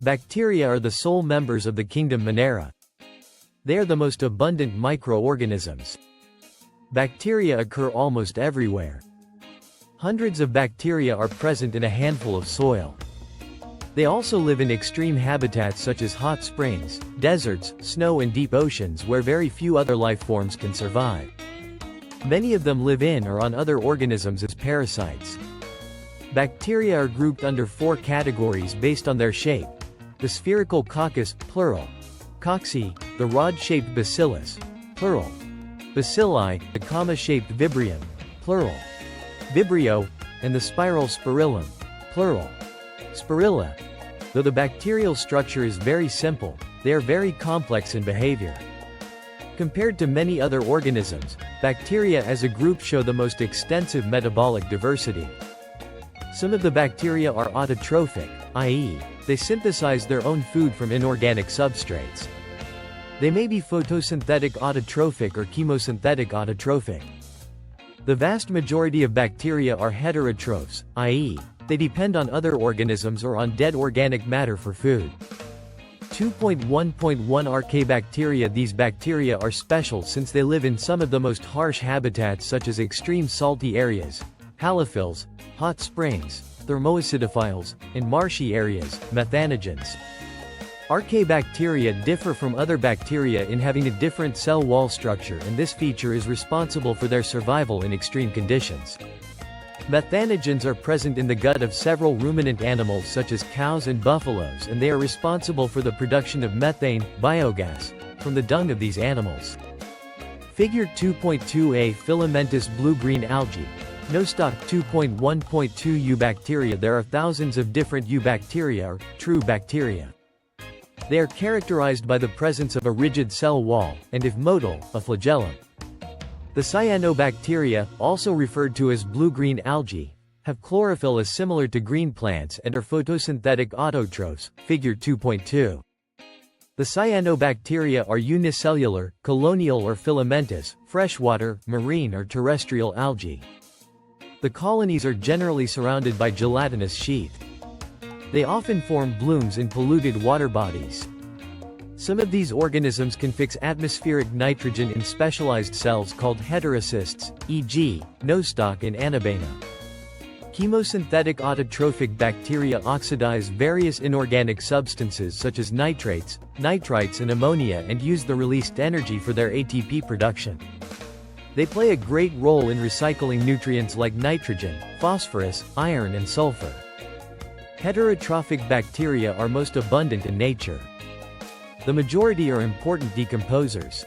Bacteria are the sole members of the kingdom Monera. They are the most abundant microorganisms. Bacteria occur almost everywhere. Hundreds of bacteria are present in a handful of soil. They also live in extreme habitats such as hot springs, deserts, snow and deep oceans where very few other life forms can survive. Many of them live in or on other organisms as parasites. Bacteria are grouped under 4 categories based on their shape: the spherical coccus, plural; cocci, the rod-shaped bacillus, plural; bacilli, the comma-shaped vibrium, plural; vibrio, and the spiral spirillum, plural. Spirilla. Though the bacterial structure is very simple, they are very complex in behavior. Compared to many other organisms, bacteria as a group show the most extensive metabolic diversity. Some of the bacteria are autotrophic, i.e., they synthesize their own food from inorganic substrates. They may be photosynthetic autotrophic or chemosynthetic autotrophic. The vast majority of bacteria are heterotrophs, i.e., they depend on other organisms or on dead organic matter for food. 2.1.1 Archaebacteria. These bacteria are special since they live in some of the most harsh habitats such as extreme salty areas, halophils, hot springs, thermoacidophiles, and marshy areas, methanogens. Archaebacteria differ from other bacteria in having a different cell wall structure, and this feature is responsible for their survival in extreme conditions. Methanogens are present in the gut of several ruminant animals such as cows and buffaloes, and they are responsible for the production of methane, biogas, from the dung of these animals. Figure 2.2a Filamentous blue-green algae. Nostoc 2.1.2 Eubacteria. There are thousands of different eubacteria or true bacteria. They are characterized by the presence of a rigid cell wall, and if motile, a flagellum. The cyanobacteria, also referred to as blue-green algae, have chlorophyll as similar to green plants and are photosynthetic autotrophs, figure 2.2. The cyanobacteria are unicellular, colonial or filamentous, freshwater, marine or terrestrial algae. The colonies are generally surrounded by gelatinous sheath. They often form blooms in polluted water bodies. Some of these organisms can fix atmospheric nitrogen in specialized cells called heterocysts, e.g., Nostoc and Anabaena. Chemosynthetic autotrophic bacteria oxidize various inorganic substances such as nitrates, nitrites and ammonia and use the released energy for their ATP production. They play a great role in recycling nutrients like nitrogen, phosphorus, iron and sulfur. Heterotrophic bacteria are most abundant in nature. The majority are important decomposers.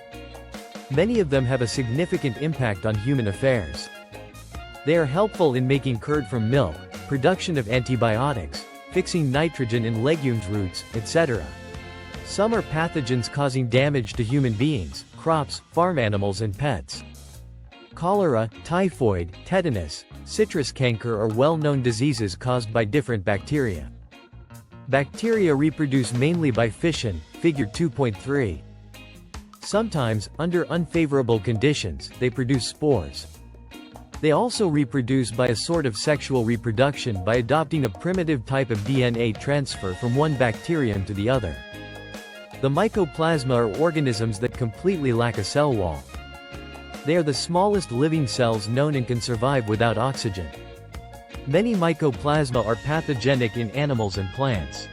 Many of them have a significant impact on human affairs. They are helpful in making curd from milk, production of antibiotics, fixing nitrogen in legumes roots, etc. Some are pathogens causing damage to human beings, crops, farm animals and pets. Cholera, typhoid, tetanus, citrus canker are well-known diseases caused by different bacteria. Bacteria reproduce mainly by fission, figure 2.3. Sometimes, under unfavorable conditions, they produce spores. They also reproduce by a sort of sexual reproduction by adopting a primitive type of DNA transfer from one bacterium to the other. The mycoplasma are organisms that completely lack a cell wall. They are the smallest living cells known and can survive without oxygen. Many mycoplasma are pathogenic in animals and plants.